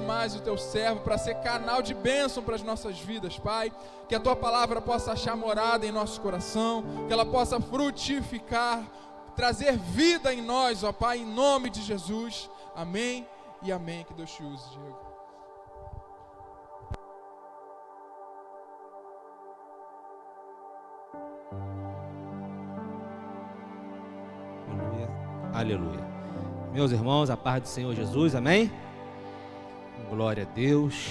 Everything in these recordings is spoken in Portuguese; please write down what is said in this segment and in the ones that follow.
vez mais o teu servo para ser canal de bênção para as nossas vidas, Pai. Que a tua palavra possa achar morada em nosso coração, que ela possa frutificar, trazer vida em nós, ó Pai, em nome de Jesus. Amém e amém. Que Deus te use, Diego. Aleluia. Meus irmãos, a paz do Senhor Jesus, amém? Glória a Deus.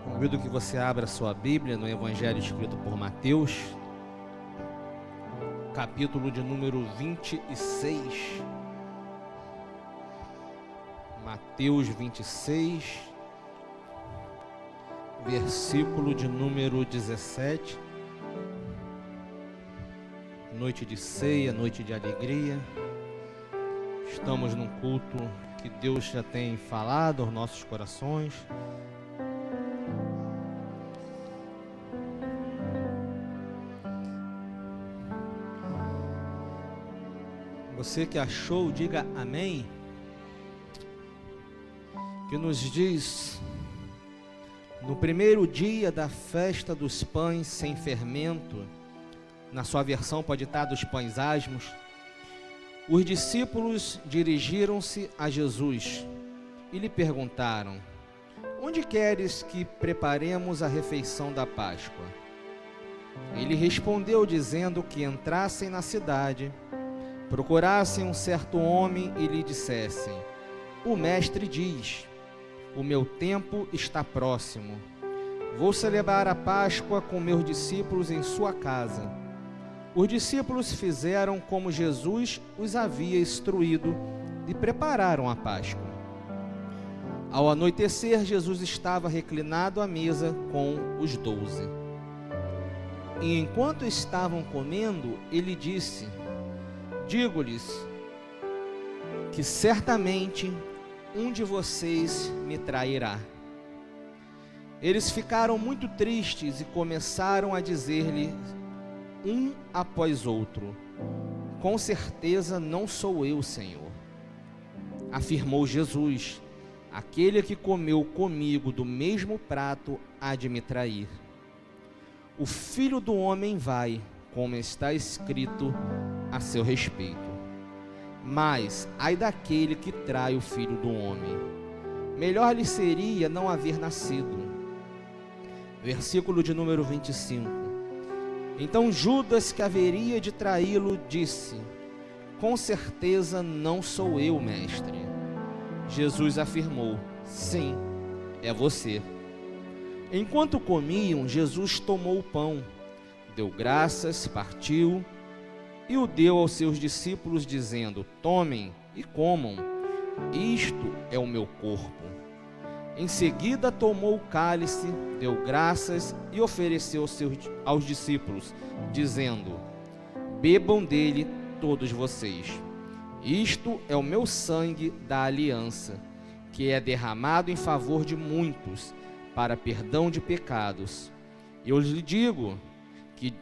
Convido que você abra sua Bíblia no Evangelho escrito por Mateus, capítulo de número 26. Mateus 26, versículo de número 17. Noite de ceia, noite de alegria. Estamos num culto que Deus já tem falado aos nossos corações. Você que achou, diga amém. Que nos diz: no primeiro dia da festa dos pães sem fermento, na sua versão pode estar dos pães asmos, os discípulos dirigiram-se a Jesus e lhe perguntaram: onde queres que preparemos a refeição da Páscoa? Ele respondeu dizendo que entrassem na cidade, procurassem um certo homem e lhe dissessem: o mestre diz, o meu tempo está próximo. Vou celebrar a Páscoa com meus discípulos em sua casa. Os discípulos fizeram como Jesus os havia instruído e prepararam a Páscoa. Ao anoitecer, Jesus estava reclinado à mesa com os 12. E enquanto estavam comendo, ele disse: digo-lhes que certamente um de vocês me trairá. Eles ficaram muito tristes e começaram a dizer-lhe um após outro: com certeza não sou eu, Senhor. Afirmou Jesus: aquele que comeu comigo do mesmo prato há de me trair. O Filho do Homem vai, como está escrito a seu respeito. Mas ai daquele que trai o Filho do Homem. Melhor lhe seria não haver nascido. Versículo de número 25. Então Judas, que haveria de traí-lo, disse: com certeza não sou eu, mestre. Jesus afirmou: sim, é você. Enquanto comiam, Jesus tomou o pão, deu graças, partiu e o deu aos seus discípulos, dizendo: tomem e comam, isto é o meu corpo. Em seguida tomou o cálice, deu graças e ofereceu aos discípulos, dizendo: bebam dele todos vocês. Isto é o meu sangue da aliança, que é derramado em favor de muitos, para perdão de pecados. Eu lhe digo que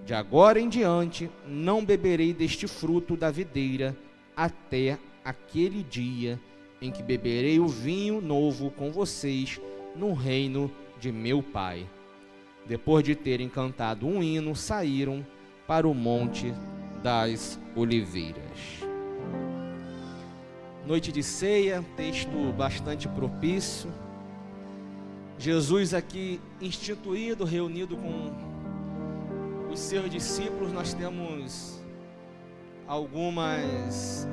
de agora em diante não beberei deste fruto da videira até aquele dia em que beberei o vinho novo com vocês no reino de meu Pai. Depois de terem cantado um hino, saíram para o Monte das Oliveiras. Noite de ceia, texto bastante propício. Jesus aqui instituído, reunido com os seus discípulos. Nós temos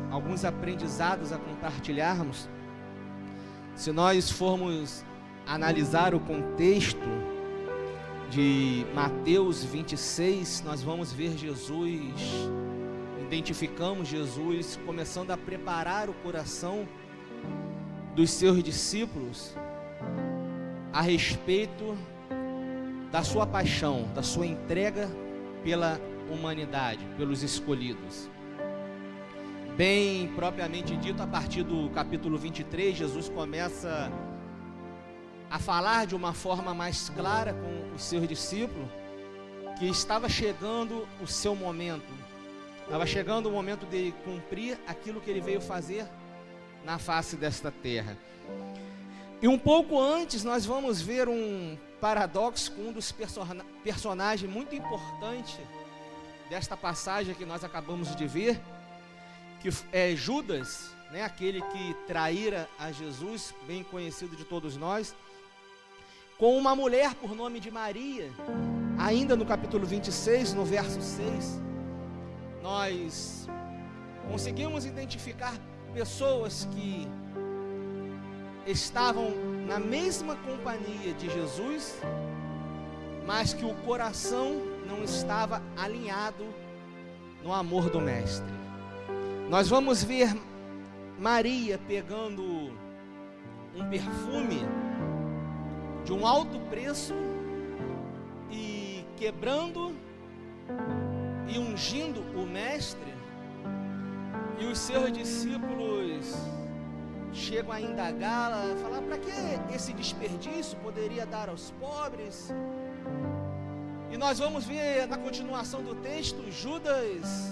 alguns aprendizados a compartilharmos. Se nós formos analisar o contexto de Mateus 26, nós vamos ver identificamos Jesus começando a preparar o coração dos seus discípulos a respeito da sua paixão, da sua entrega pela humanidade, pelos escolhidos. Bem propriamente dito, a partir do capítulo 23, Jesus começa a falar de uma forma mais clara com os seus discípulos que estava chegando o seu momento, estava chegando o momento de cumprir aquilo que ele veio fazer na face desta terra. E um pouco antes nós vamos ver um paradoxo com um dos personagens muito importantes desta passagem que nós acabamos de ver, que é Judas, né, aquele que traíra a Jesus, bem conhecido de todos nós, com uma mulher por nome de Maria. Ainda no capítulo 26, no verso 6, nós conseguimos identificar pessoas que estavam na mesma companhia de Jesus, mas que o coração não estava alinhado no amor do Mestre. Nós vamos ver Maria pegando um perfume de um alto preço e quebrando e ungindo o Mestre, e os seus discípulos chegam a indagá-la, falar: para que esse desperdício? Poderia dar aos pobres. E nós vamos ver na continuação do texto Judas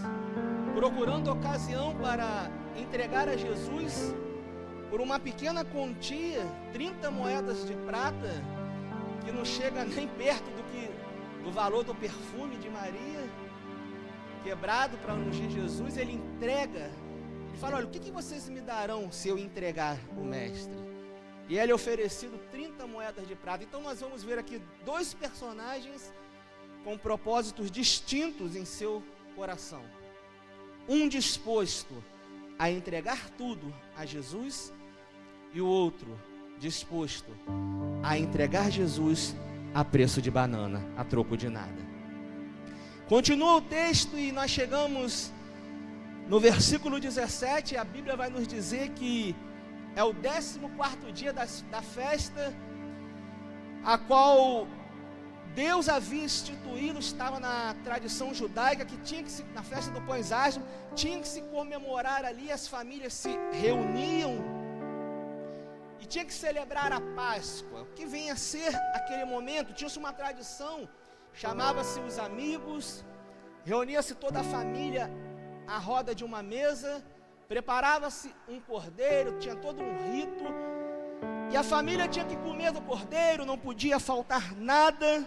procurando ocasião para entregar a Jesus por uma pequena quantia, 30 moedas de prata, que não chega nem perto do valor do perfume de Maria, quebrado para ungir Jesus. Ele entrega, ele fala: olha, o que vocês me darão se eu entregar o Mestre? E ele é oferecido 30 moedas de prata. Então nós vamos ver aqui dois personagens com propósitos distintos em seu coração. Um disposto a entregar tudo a Jesus, e o outro disposto a entregar Jesus a preço de banana, a troco de nada. Continua o texto e nós chegamos no versículo 17. A Bíblia vai nos dizer que é o 14º dia da festa, a qual Deus havia instituído, estava na tradição judaica, que tinha que se, na festa do Pães Asmos, tinha que se comemorar ali, as famílias se reuniam e tinha que celebrar a Páscoa, o que vinha a ser aquele momento. Tinha-se uma tradição, chamava-se os amigos, reunia-se toda a família à roda de uma mesa, preparava-se um cordeiro, tinha todo um rito, e a família tinha que comer do cordeiro, não podia faltar nada.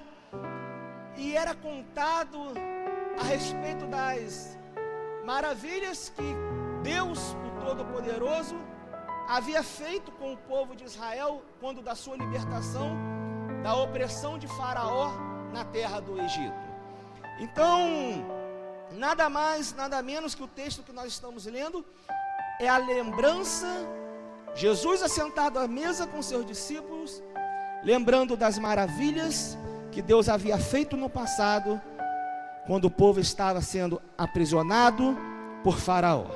E era contado a respeito das maravilhas que Deus, o Todo-Poderoso, havia feito com o povo de Israel quando da sua libertação da opressão de Faraó na terra do Egito. Então, nada mais, nada menos que o texto que nós estamos lendo é a lembrança, Jesus assentado à mesa com seus discípulos, lembrando das maravilhas que Deus havia feito no passado, quando o povo estava sendo aprisionado por Faraó.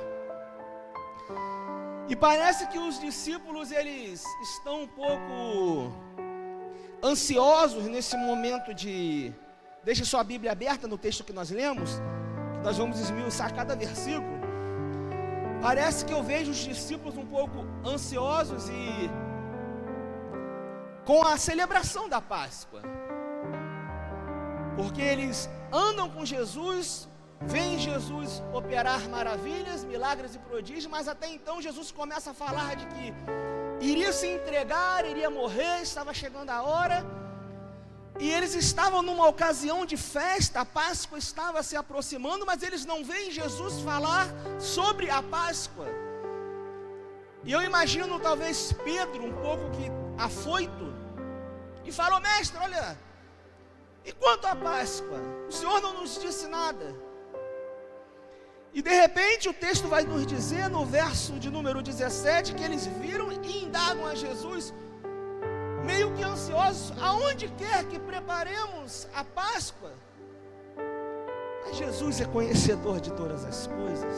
E parece que os discípulos, eles estão um pouco ansiosos nesse momento de... Deixe sua Bíblia aberta no texto que nós lemos, que nós vamos esmiuçar cada versículo. Parece que eu vejo os discípulos um pouco ansiosos e com a celebração da Páscoa, porque eles andam com Jesus, veem Jesus operar maravilhas, milagres e prodígios, mas até então Jesus começa a falar de que iria se entregar, iria morrer, estava chegando a hora, e eles estavam numa ocasião de festa, a Páscoa estava se aproximando, mas eles não veem Jesus falar sobre a Páscoa. E eu imagino talvez Pedro um pouco que afoito, e falou: mestre, olha, e quanto à Páscoa? O Senhor não nos disse nada. E de repente o texto vai nos dizer no verso de número 17 que eles viram e indagam a Jesus, meio que ansiosos: aonde quer que preparemos a Páscoa? Mas Jesus é conhecedor de todas as coisas.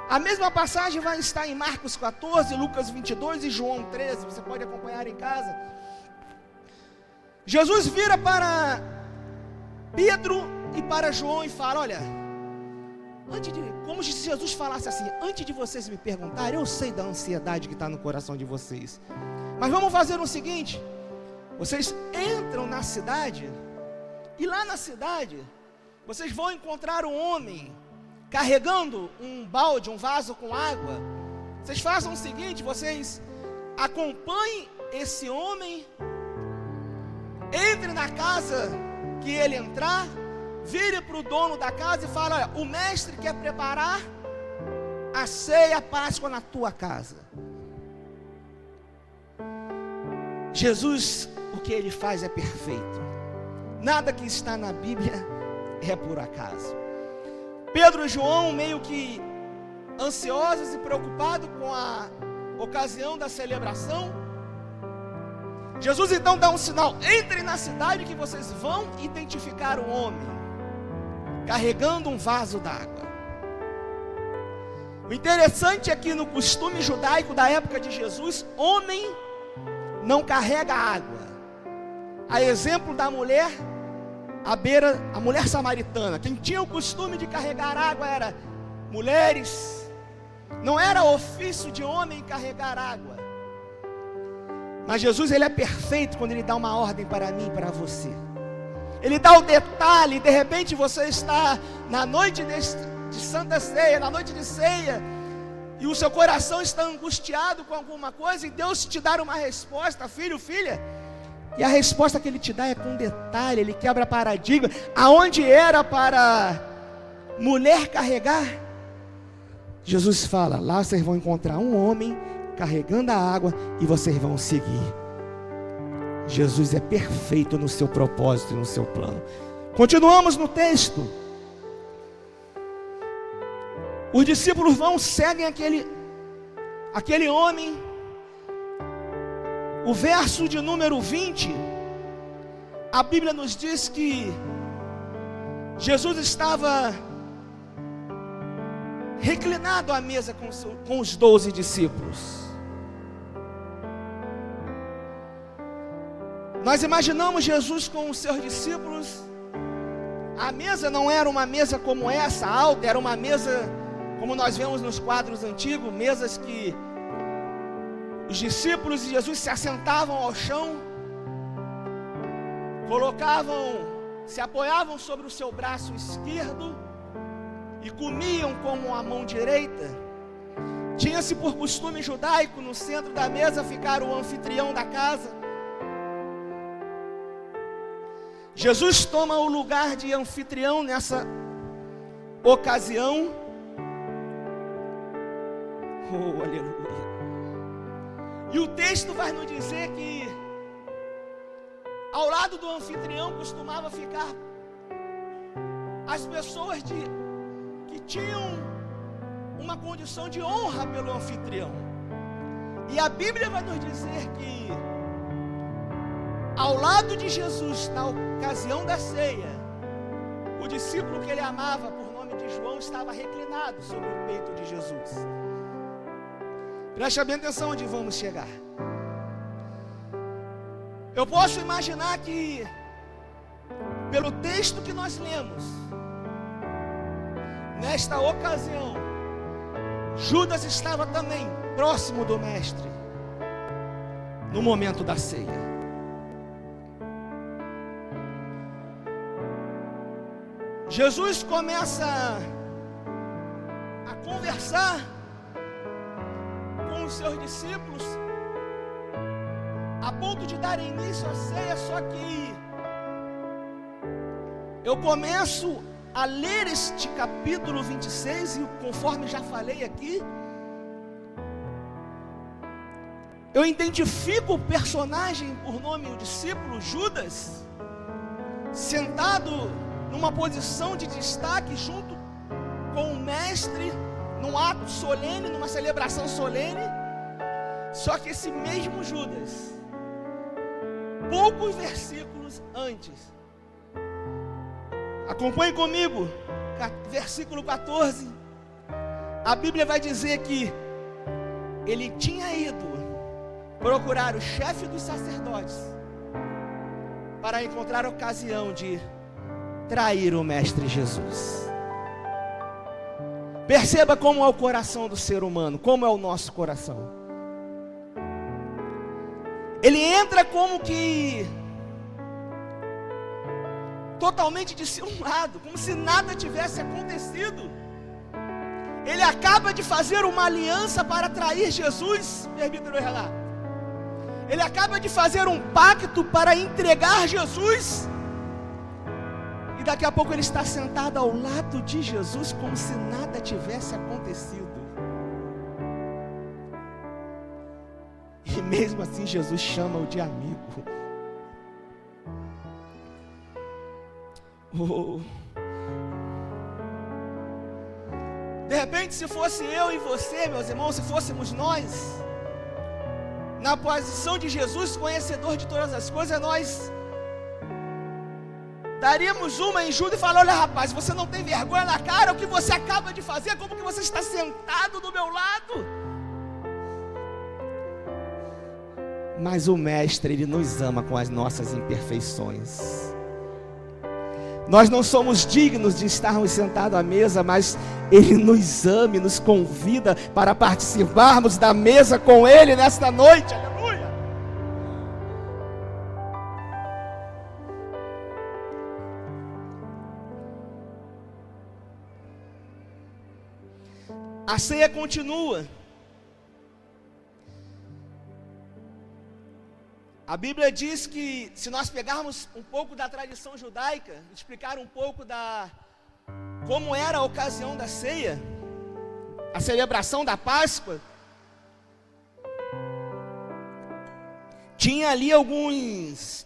A mesma passagem vai estar em Marcos 14, Lucas 22 e João 13, você pode acompanhar em casa. Jesus vira para Pedro e para João e fala: olha, como se Jesus falasse assim: antes de vocês me perguntarem, eu sei da ansiedade que está no coração de vocês, mas vamos fazer o seguinte: vocês entram na cidade, e lá na cidade vocês vão encontrar um homem carregando um balde, um vaso com água. Vocês façam o seguinte: vocês acompanhem esse homem entre na casa que ele entrar, vire para o dono da casa e fala: olha, o mestre quer preparar a ceia, a Páscoa na tua casa. Jesus, o que ele faz é perfeito. Nada que está na Bíblia é por acaso. Pedro e João, meio que ansiosos e preocupados com a ocasião da celebração, Jesus então dá um sinal: entrem na cidade que vocês vão identificar um homem carregando um vaso d'água. O interessante é que no costume judaico da época de Jesus, homem não carrega água. A exemplo da mulher a mulher samaritana, quem tinha o costume de carregar água era mulheres. Não era ofício de homem carregar água. Mas Jesus, ele é perfeito quando ele dá uma ordem para mim e para você. Ele dá o detalhe. De repente você está na noite de Santa Ceia, na noite de ceia, e o seu coração está angustiado com alguma coisa, e Deus te dá uma resposta: filho, filha. E a resposta que ele te dá é com detalhe. Ele quebra paradigma. Aonde era para mulher carregar, Jesus fala: lá vocês vão encontrar um homem carregando a água e vocês vão seguir. Jesus é perfeito no seu propósito e no seu plano. Continuamos no texto. Os discípulos seguem aquele homem. O verso de número 20, a Bíblia nos diz que Jesus estava reclinado à mesa com os 12 discípulos. Nós imaginamos Jesus com os seus discípulos. A mesa não era uma mesa como essa, alta, era uma mesa como nós vemos nos quadros antigos, mesas que os discípulos de Jesus se assentavam ao chão, se apoiavam sobre o seu braço esquerdo e comiam com a mão direita. Tinha-se por costume judaico no centro da mesa ficar o anfitrião da casa. Jesus toma o lugar de anfitrião nessa ocasião. Oh, aleluia. E o texto vai nos dizer que ao lado do anfitrião costumava ficar as pessoas que tinham uma condição de honra pelo anfitrião. E a Bíblia vai nos dizer que ao lado de Jesus, na ocasião da ceia, o discípulo que ele amava, por nome de João, estava reclinado sobre o peito de Jesus. Preste bem atenção onde vamos chegar. Eu posso imaginar que, pelo texto que nós lemos, nesta ocasião, Judas estava também próximo do mestre, no momento da ceia. Jesus começa a conversar com os seus discípulos, a ponto de dar início à ceia. Só que eu começo a ler este capítulo 26 e, conforme já falei aqui, eu identifico o personagem por nome, o discípulo Judas, sentado numa posição de destaque junto com o mestre, num ato solene, numa celebração solene. Só que esse mesmo Judas, poucos versículos antes, acompanhe comigo, versículo 14, a Bíblia vai dizer que ele tinha ido procurar o chefe dos sacerdotes para encontrar a ocasião de trair o mestre Jesus. Perceba como é o coração do ser humano, como é o nosso coração. Ele entra como que totalmente dissimulado, como se nada tivesse acontecido. Ele acaba de fazer uma aliança para trair Jesus, permita-me relato. Ele acaba de fazer um pacto para entregar Jesus. E daqui a pouco ele está sentado ao lado de Jesus como se nada tivesse acontecido. E mesmo assim Jesus chama-o de amigo. De repente, se fosse eu e você, meus irmãos, se fôssemos nós, na posição de Jesus, conhecedor de todas as coisas, nós daríamos uma em Judas e falar: olha, rapaz, você não tem vergonha na cara, o que você acaba de fazer, como que você está sentado do meu lado? Mas o Mestre, Ele nos ama com as nossas imperfeições. Nós não somos dignos de estarmos sentados à mesa, mas Ele nos ama e nos convida para participarmos da mesa com Ele nesta noite. Aleluia! A ceia continua. A Bíblia diz que, se nós pegarmos um pouco da tradição judaica, explicar um pouco como era a ocasião da ceia, a celebração da Páscoa, tinha ali alguns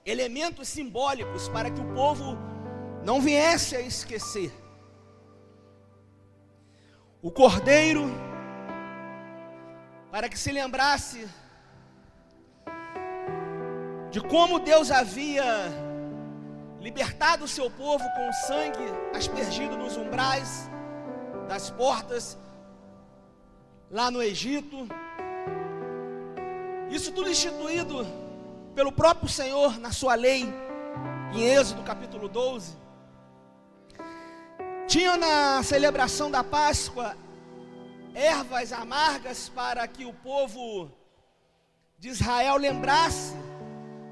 elementos simbólicos para que o povo não viesse a esquecer. O cordeiro, para que se lembrasse de como Deus havia libertado o seu povo com sangue aspergido nos umbrais das portas lá no Egito. Isso tudo instituído pelo próprio Senhor na sua lei, em Êxodo capítulo 12. Tinha na celebração da Páscoa ervas amargas para que o povo de Israel lembrasse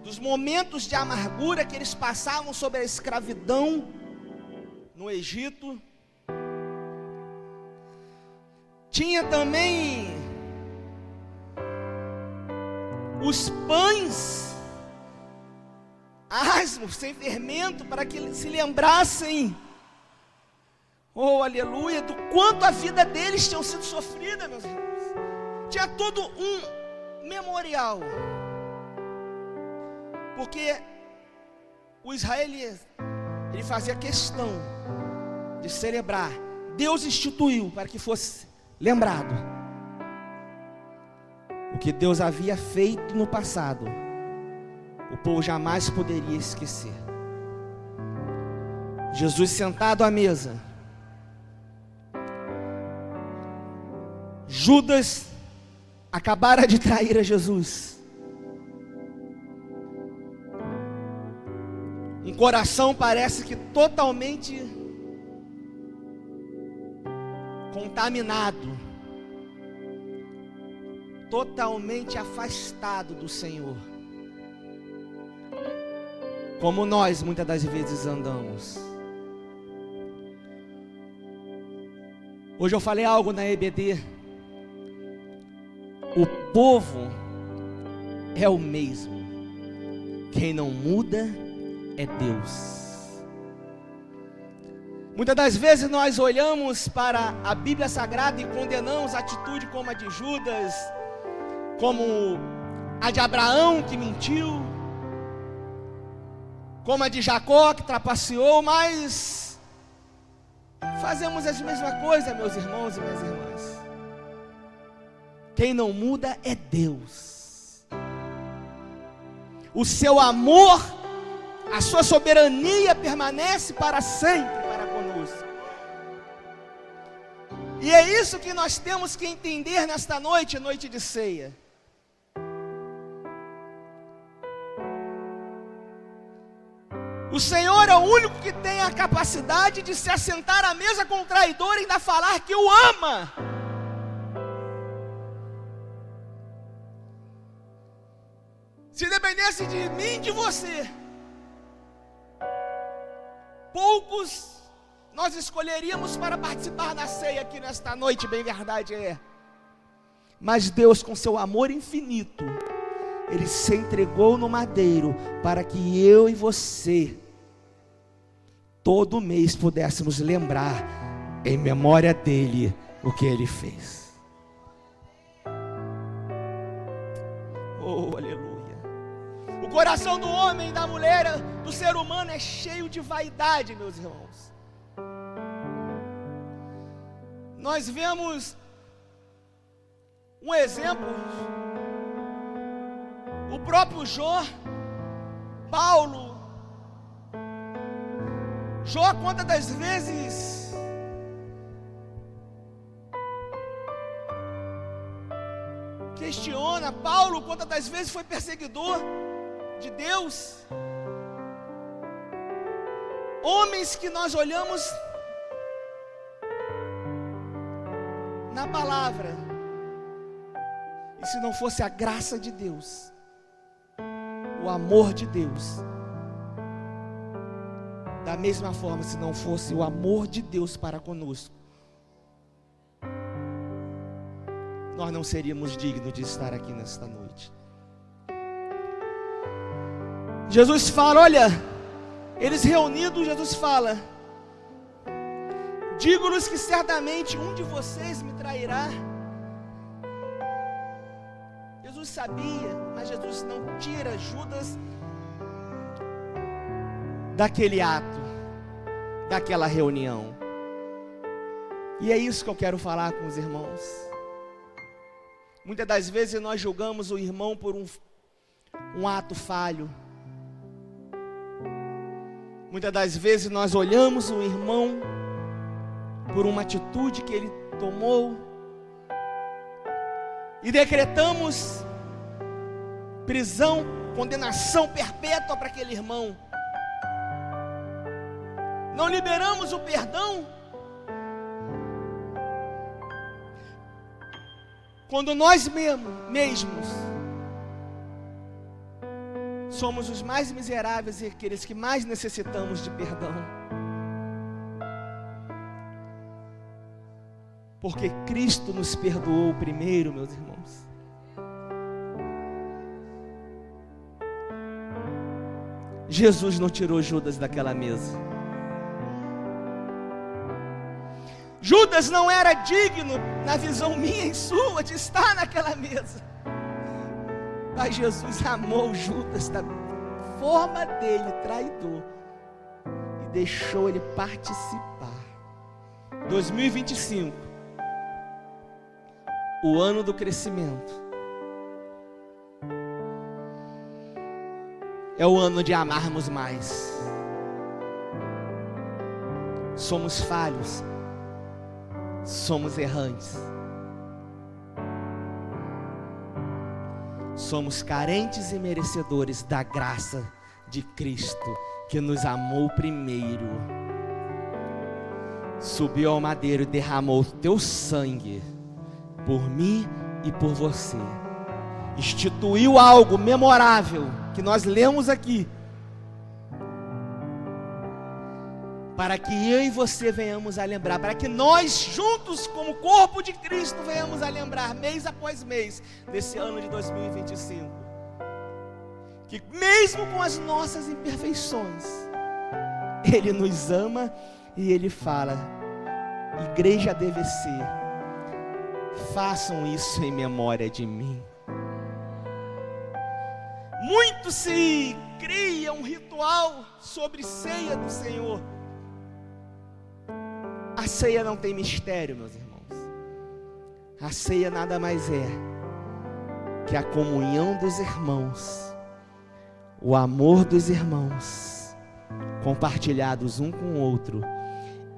dos momentos de amargura que eles passavam sobre a escravidão no Egito. Tinha também os pães asmos, sem fermento, para que eles se lembrassem, oh aleluia, do quanto a vida deles tinha sido sofrida, meus irmãos. Tinha todo um memorial, porque o israelita, ele fazia questão de celebrar. Deus instituiu para que fosse lembrado o que Deus havia feito no passado. O povo jamais poderia esquecer. Jesus sentado à mesa, Judas acabara de trair a Jesus. Um coração parece que totalmente contaminado, totalmente afastado do Senhor, como nós muitas das vezes andamos. Hoje eu falei algo na EBD. O povo é o mesmo, quem não muda é Deus. Muitas das vezes nós olhamos para a Bíblia Sagrada e condenamos a atitude como a de Judas, como a de Abraão que mentiu, como a de Jacó que trapaceou, mas fazemos as mesmas coisas, meus irmãos e minhas irmãs. Quem não muda é Deus. O seu amor, a sua soberania permanece para sempre para conosco. E é isso que nós temos que entender nesta noite, noite de ceia. O Senhor é o único que tem a capacidade de se assentar à mesa com o traidor e ainda falar que o ama. Se dependesse de mim e de você, poucos nós escolheríamos para participar da ceia aqui nesta noite, bem verdade é. Mas Deus, com seu amor infinito, Ele se entregou no madeiro para que eu e você, todo mês, pudéssemos lembrar em memória dele o que ele fez. Oh, aleluia. O coração do homem, da mulher, do ser humano é cheio de vaidade, meus irmãos. Nós vemos um exemplo, o próprio Jó, Paulo. Jó, quantas das vezes questiona, Paulo, quantas das vezes foi perseguidor de Deus. Homens que nós olhamos na palavra, e se não fosse a graça de Deus, o amor de Deus, da mesma forma, se não fosse o amor de Deus para conosco, nós não seríamos dignos de estar aqui nesta noite. Jesus fala, olha, eles reunidos, Jesus fala: digo-lhes que certamente um de vocês me trairá. Jesus sabia, mas Jesus não tira Judas daquele ato, daquela reunião. E é isso que eu quero falar com os irmãos. Muitas das vezes nós julgamos o irmão por um ato falho. Muitas das vezes nós olhamos o irmão por uma atitude que ele tomou e decretamos prisão, condenação perpétua para aquele irmão. Não liberamos o perdão quando nós mesmos somos os mais miseráveis e aqueles que mais necessitamos de perdão. Porque Cristo nos perdoou primeiro, meus irmãos. Jesus não tirou Judas daquela mesa. Judas não era digno, na visão minha e sua, de estar naquela mesa. Mas Jesus amou Judas da forma dele, traidor, e deixou ele participar. 2025, o ano do crescimento, é o ano de amarmos mais. Somos falhos, somos errantes, somos carentes e merecedores da graça de Cristo, que nos amou primeiro, subiu ao madeiro e derramou o teu sangue por mim e por você, instituiu algo memorável que nós lemos aqui, para que eu e você venhamos a lembrar, para que nós juntos como corpo de Cristo venhamos a lembrar mês após mês desse ano de 2025, que mesmo com as nossas imperfeições, Ele nos ama e Ele fala: igreja DVC, façam isso em memória de mim. Muito se cria um ritual sobre ceia do Senhor. A ceia não tem mistério, meus irmãos. A ceia nada mais é que a comunhão dos irmãos, o amor dos irmãos, compartilhados um com o outro,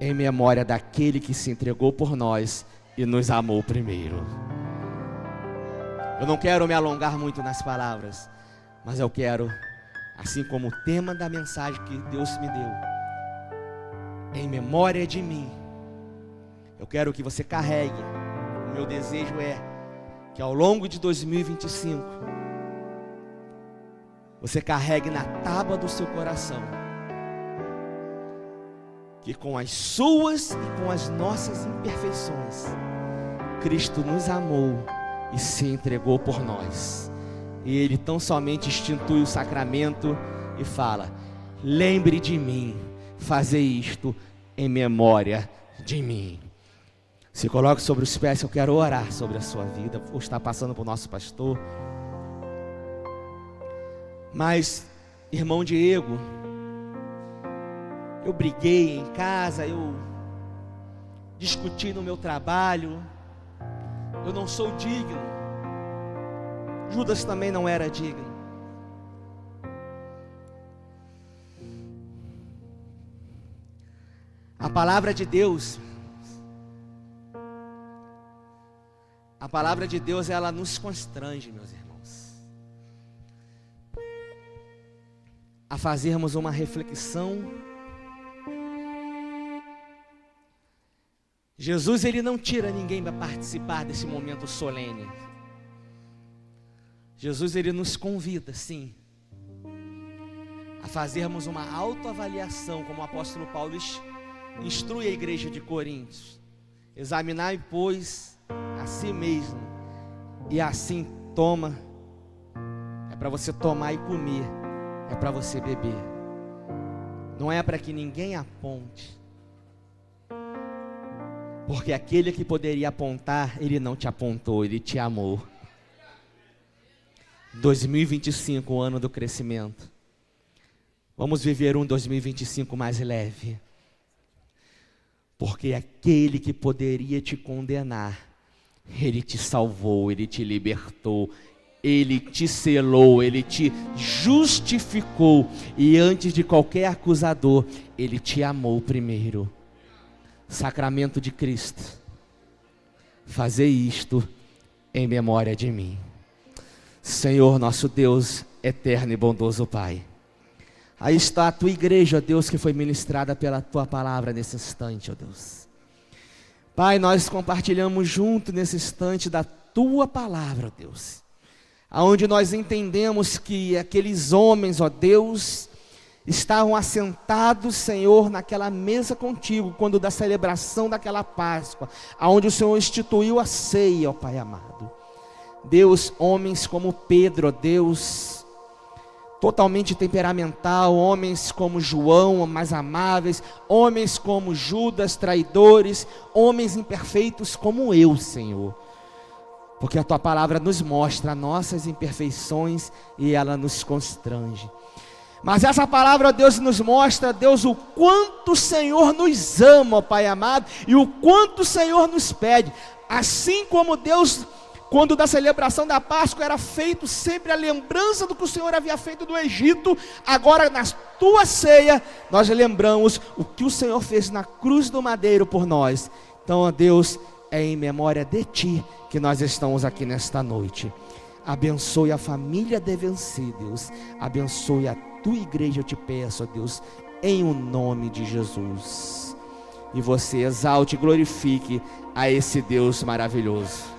em memória daquele que se entregou por nós e nos amou primeiro. Eu não quero me alongar muito nas palavras, mas eu quero, assim como o tema da mensagem que Deus me deu, em memória de mim, eu quero que você carregue. O meu desejo é que ao longo de 2025 você carregue na tábua do seu coração que com as suas e com as nossas imperfeições, Cristo nos amou e se entregou por nós. E ele tão somente institui o sacramento e fala: lembre de mim, fazer isto em memória de mim. Se coloque sobre os pés, eu quero orar sobre a sua vida. Vou estar passando para o nosso pastor. Mas, irmão Diego, eu briguei em casa, eu discuti no meu trabalho, eu não sou digno. Judas também não era digno. A palavra de Deus, ela nos constrange, meus irmãos, a fazermos uma reflexão. Jesus, ele não tira ninguém para participar desse momento solene. Jesus, ele nos convida, sim, a fazermos uma autoavaliação, como o apóstolo Paulo instrui a igreja de Coríntios. Examinai, pois, a si mesmo, e assim toma. É para você tomar e comer, é para você beber. Não é para que ninguém aponte, porque aquele que poderia apontar, ele não te apontou, ele te amou. 2025, o ano do crescimento. Vamos viver um 2025 mais leve, porque aquele que poderia te condenar, ele te salvou, ele te libertou, ele te selou, ele te justificou, e antes de qualquer acusador, ele te amou primeiro. Sacramento de Cristo, fazer isto em memória de mim. Senhor nosso Deus, eterno e bondoso Pai, aí está a tua igreja, ó Deus, que foi ministrada pela tua palavra nesse instante, ó Deus. Pai, nós compartilhamos junto nesse instante da tua palavra, ó Deus, aonde nós entendemos que aqueles homens, ó Deus, estavam assentados, Senhor, naquela mesa contigo, quando da celebração daquela Páscoa, aonde o Senhor instituiu a ceia, ó Pai amado. Deus, homens como Pedro, ó Deus, totalmente temperamental, homens como João, mais amáveis, homens como Judas, traidores, homens imperfeitos como eu, Senhor, porque a tua palavra nos mostra nossas imperfeições e ela nos constrange. Mas essa palavra, Deus, nos mostra, Deus, o quanto o Senhor nos ama, ó Pai amado, e o quanto o Senhor nos pede. Assim como Deus, quando da celebração da Páscoa era feito sempre a lembrança do que o Senhor havia feito do Egito, agora na tua ceia, nós lembramos o que o Senhor fez na cruz do madeiro por nós. Então, ó Deus, é em memória de Ti que nós estamos aqui nesta noite. Abençoe a família de vencer, Deus. Abençoe a tua igreja, eu te peço, ó Deus, em o nome de Jesus. E você exalte e glorifique a esse Deus maravilhoso.